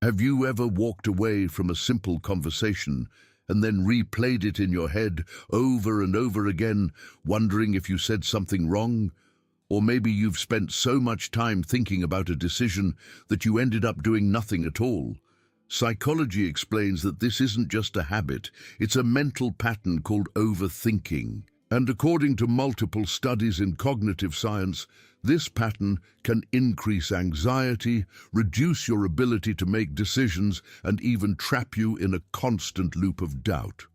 Have you ever walked away from a simple conversation and then replayed it in your head over and over again, wondering if you said something wrong? Or maybe you've spent so much time thinking about a decision that you ended up doing nothing at all. Psychology explains that this isn't just a habit, it's a mental pattern called overthinking. And according to multiple studies in cognitive science, this pattern can increase anxiety, reduce your ability to make decisions, and even trap you in a constant loop of doubt.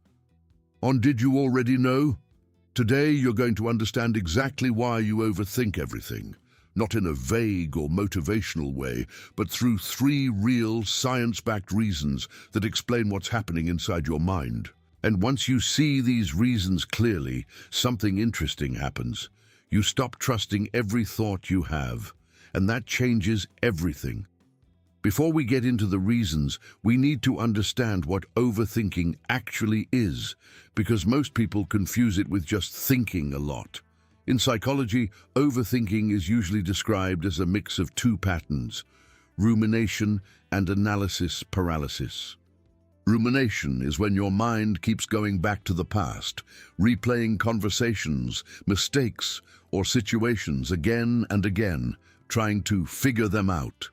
On Did You Already Know? Today you're going to understand exactly why you overthink everything, not in a vague or motivational way, but through 3 real science-backed reasons that explain what's happening inside your mind. And once you see these reasons clearly, something interesting happens. You stop trusting every thought you have, and that changes everything. Before we get into the reasons, we need to understand what overthinking actually is, because most people confuse it with just thinking a lot. In psychology, overthinking is usually described as a mix of 2 patterns: rumination and analysis paralysis. Rumination is when your mind keeps going back to the past, replaying conversations, mistakes, or situations again and again, trying to figure them out.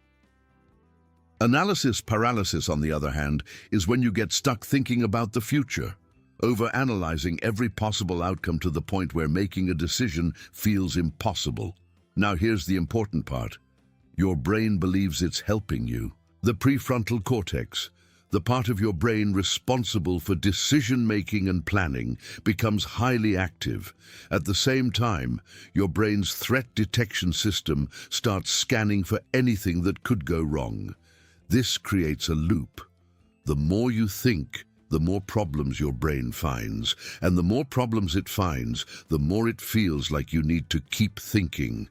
Analysis paralysis, on the other hand, is when you get stuck thinking about the future, overanalyzing every possible outcome to the point where making a decision feels impossible. Now here's the important part. Your brain believes it's helping you. The prefrontal cortex, the part of your brain responsible for decision-making and planning, becomes highly active. At the same time, your brain's threat detection system starts scanning for anything that could go wrong. This creates a loop. The more you think, the more problems your brain finds, and the more problems it finds, the more it feels like you need to keep thinking.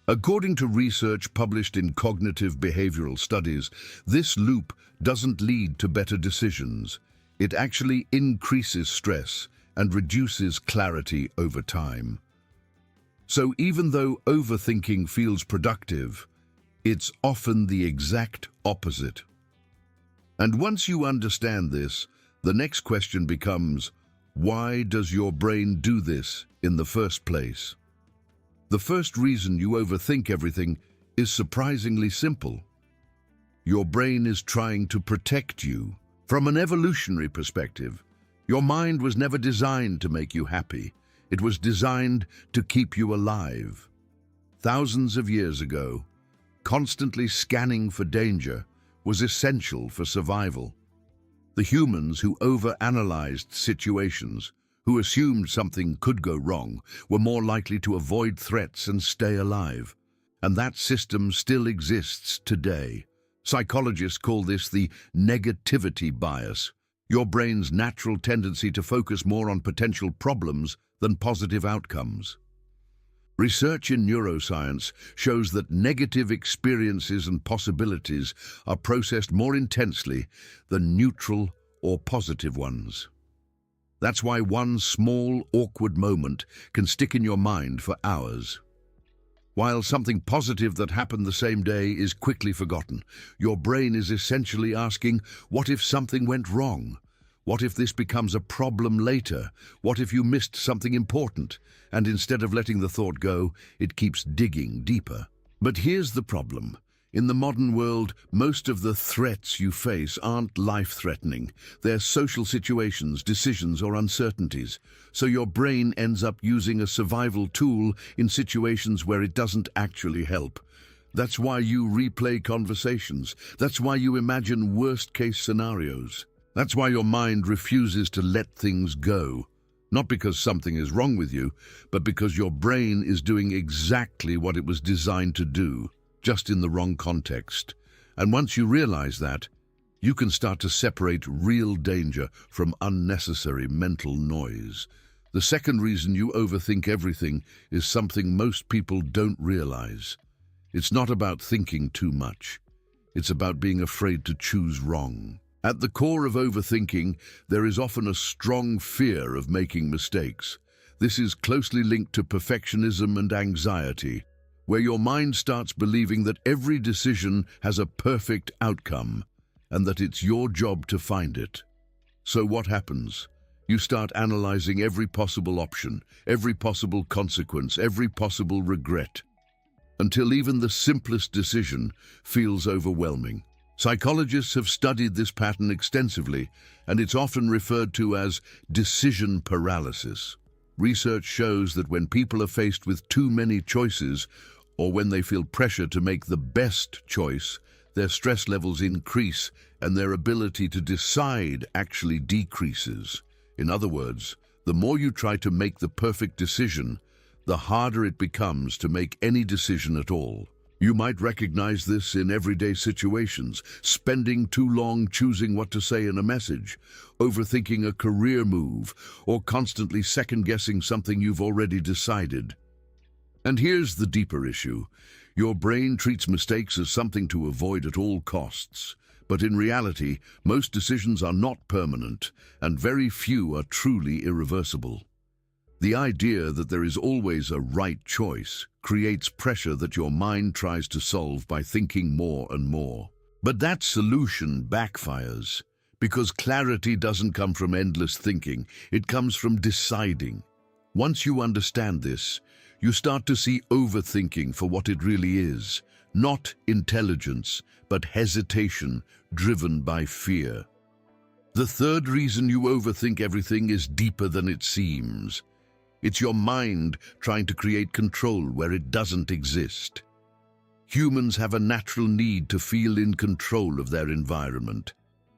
According to research published in cognitive behavioral studies, this loop doesn't lead to better decisions. It actually increases stress and reduces clarity over time. So even though overthinking feels productive, it's often the exact opposite. And once you understand this, the next question becomes, why does your brain do this in the first place? The first reason you overthink everything is surprisingly simple. Your brain is trying to protect you. From an evolutionary perspective, your mind was never designed to make you happy. It was designed to keep you alive. Thousands of years ago, constantly scanning for danger was essential for survival. The humans who overanalyzed situations, who assumed something could go wrong, were more likely to avoid threats and stay alive. And that system still exists today. Psychologists call this the negativity bias, your brain's natural tendency to focus more on potential problems than positive outcomes. Research in neuroscience shows that negative experiences and possibilities are processed more intensely than neutral or positive ones. That's why one small, awkward moment can stick in your mind for hours. While something positive that happened the same day is quickly forgotten, your brain is essentially asking, what if something went wrong? What if this becomes a problem later? What if you missed something important? And instead of letting the thought go, it keeps digging deeper. But here's the problem. In the modern world, most of the threats you face aren't life-threatening. They're social situations, decisions, or uncertainties. So your brain ends up using a survival tool in situations where it doesn't actually help. That's why you replay conversations. That's why you imagine worst-case scenarios. That's why your mind refuses to let things go. Not because something is wrong with you, but because your brain is doing exactly what it was designed to do, just in the wrong context. And once you realize that, you can start to separate real danger from unnecessary mental noise. The second reason you overthink everything is something most people don't realize. It's not about thinking too much. It's about being afraid to choose wrong. At the core of overthinking, there is often a strong fear of making mistakes. This is closely linked to perfectionism and anxiety, where your mind starts believing that every decision has a perfect outcome. and that it's your job to find it. So what happens? You start analyzing every possible option, every possible consequence, every possible regret, until even the simplest decision feels overwhelming. Psychologists have studied this pattern extensively, and it's often referred to as decision paralysis. Research shows that when people are faced with too many choices, or when they feel pressure to make the best choice, their stress levels increase and their ability to decide actually decreases. In other words, the more you try to make the perfect decision, the harder it becomes to make any decision at all. You might recognize this in everyday situations: spending too long choosing what to say in a message, overthinking a career move, or constantly second-guessing something you've already decided. And here's the deeper issue. Your brain treats mistakes as something to avoid at all costs. But in reality, most decisions are not permanent, and very few are truly irreversible. The idea that there is always a right choice creates pressure that your mind tries to solve by thinking more and more. But that solution backfires, because clarity doesn't come from endless thinking, it comes from deciding. Once you understand this, you start to see overthinking for what it really is: not intelligence, but hesitation driven by fear. The third reason you overthink everything is deeper than it seems. It's your mind trying to create control where it doesn't exist. Humans have a natural need to feel in control of their environment.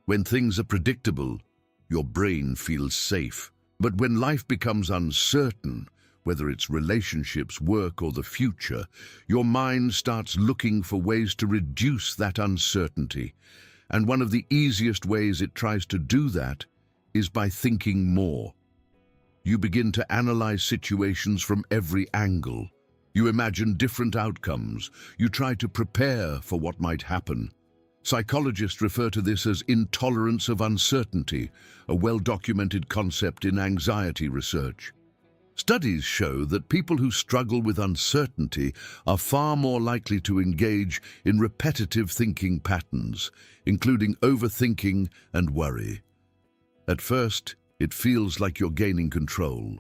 When things are predictable, your brain feels safe. But when life becomes uncertain, whether it's relationships, work, or the future, your mind starts looking for ways to reduce that uncertainty. And one of the easiest ways it tries to do that is by thinking more. You begin to analyze situations from every angle. You imagine different outcomes. You try to prepare for what might happen. Psychologists refer to this as intolerance of uncertainty, a well-documented concept in anxiety research. Studies show that people who struggle with uncertainty are far more likely to engage in repetitive thinking patterns, including overthinking and worry. At first, it feels like you're gaining control,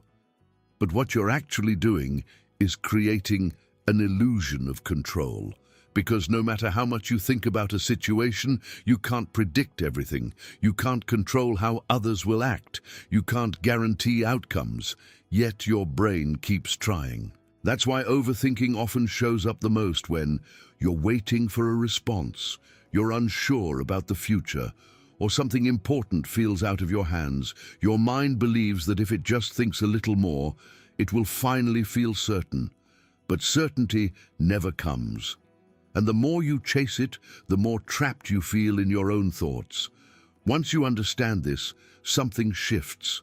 but what you're actually doing is creating an illusion of control. Because no matter how much you think about a situation, you can't predict everything. You can't control how others will act. You can't guarantee outcomes. Yet your brain keeps trying. That's why overthinking often shows up the most when you're waiting for a response, you're unsure about the future, or something important feels out of your hands. Your mind believes that if it just thinks a little more, it will finally feel certain. But certainty never comes. And the more you chase it, the more trapped you feel in your own thoughts. Once you understand this, something shifts.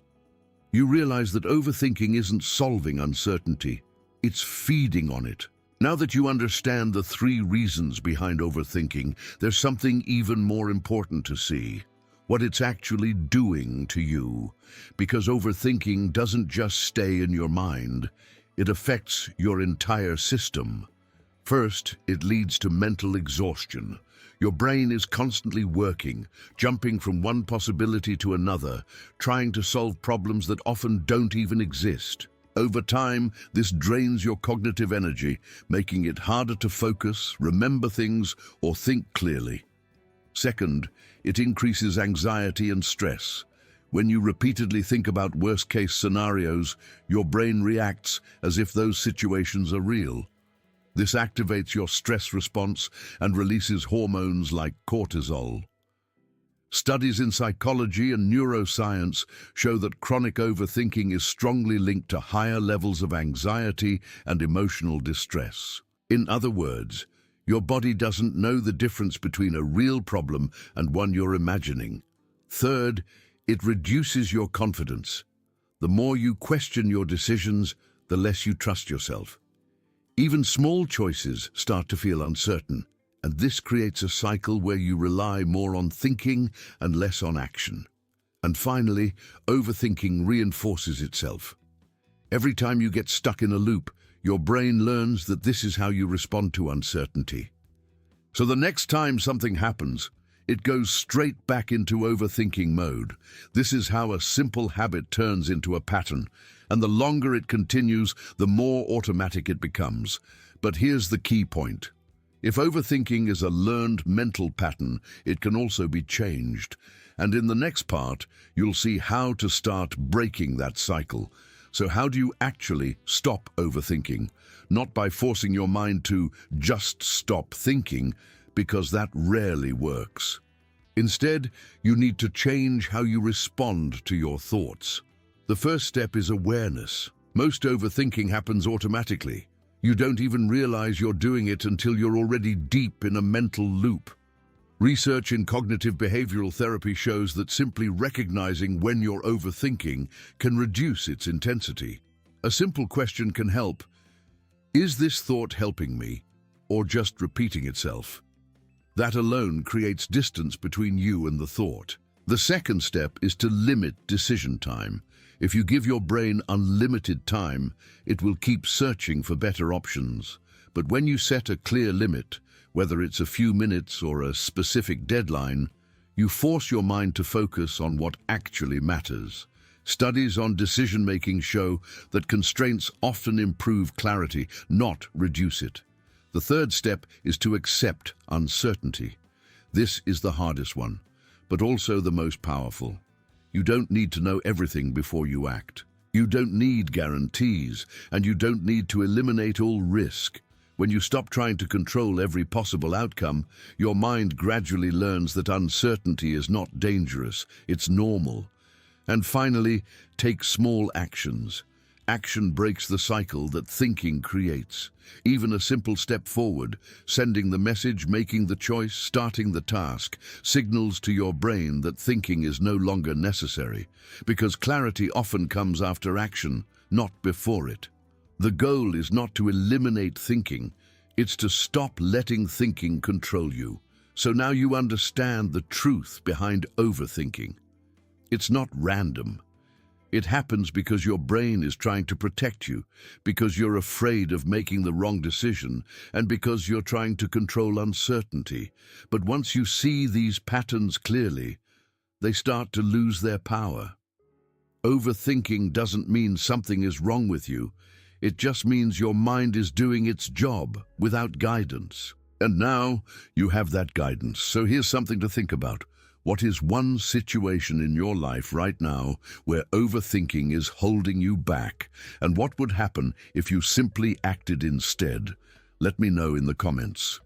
You realize that overthinking isn't solving uncertainty, it's feeding on it. Now that you understand the 3 reasons behind overthinking, there's something even more important to see: what it's actually doing to you. Because overthinking doesn't just stay in your mind, it affects your entire system. First, it leads to mental exhaustion. Your brain is constantly working, jumping from one possibility to another, trying to solve problems that often don't even exist. Over time, this drains your cognitive energy, making it harder to focus, remember things, or think clearly. Second, it increases anxiety and stress. When you repeatedly think about worst-case scenarios, your brain reacts as if those situations are real. This activates your stress response and releases hormones like cortisol. Studies in psychology and neuroscience show that chronic overthinking is strongly linked to higher levels of anxiety and emotional distress. In other words, your body doesn't know the difference between a real problem and one you're imagining. Third, it reduces your confidence. The more you question your decisions, the less you trust yourself. Even small choices start to feel uncertain, and this creates a cycle where you rely more on thinking and less on action. And finally, overthinking reinforces itself. Every time you get stuck in a loop, your brain learns that this is how you respond to uncertainty. So the next time something happens, it goes straight back into overthinking mode. This is how a simple habit turns into a pattern, and the longer it continues, the more automatic it becomes. But here's the key point. If overthinking is a learned mental pattern, it can also be changed. And in the next part, you'll see how to start breaking that cycle. So how do you actually stop overthinking? Not by forcing your mind to just stop thinking, because that rarely works. Instead, you need to change how you respond to your thoughts. The first step is awareness. Most overthinking happens automatically. You don't even realize you're doing it until you're already deep in a mental loop. Research in cognitive behavioral therapy shows that simply recognizing when you're overthinking can reduce its intensity. A simple question can help. Is this thought helping me, or just repeating itself? That alone creates distance between you and the thought. The second step is to limit decision time. If you give your brain unlimited time, it will keep searching for better options. But when you set a clear limit, whether it's a few minutes or a specific deadline, you force your mind to focus on what actually matters. Studies on decision-making show that constraints often improve clarity, not reduce it. The third step is to accept uncertainty. This is the hardest one, but also the most powerful. You don't need to know everything before you act. You don't need guarantees, and you don't need to eliminate all risk. When you stop trying to control every possible outcome, your mind gradually learns that uncertainty is not dangerous, it's normal. And finally, take small actions. Action breaks the cycle that thinking creates. Even a simple step forward, sending the message, making the choice, starting the task, signals to your brain that thinking is no longer necessary, because clarity often comes after action, not before it. The goal is not to eliminate thinking, it's to stop letting thinking control you. So now you understand the truth behind overthinking. It's not random. It happens because your brain is trying to protect you, because you're afraid of making the wrong decision, and because you're trying to control uncertainty. But once you see these patterns clearly, they start to lose their power. Overthinking doesn't mean something is wrong with you. It just means your mind is doing its job without guidance. And now you have that guidance. So here's something to think about. What is one situation in your life right now where overthinking is holding you back? And what would happen if you simply acted instead? Let me know in the comments.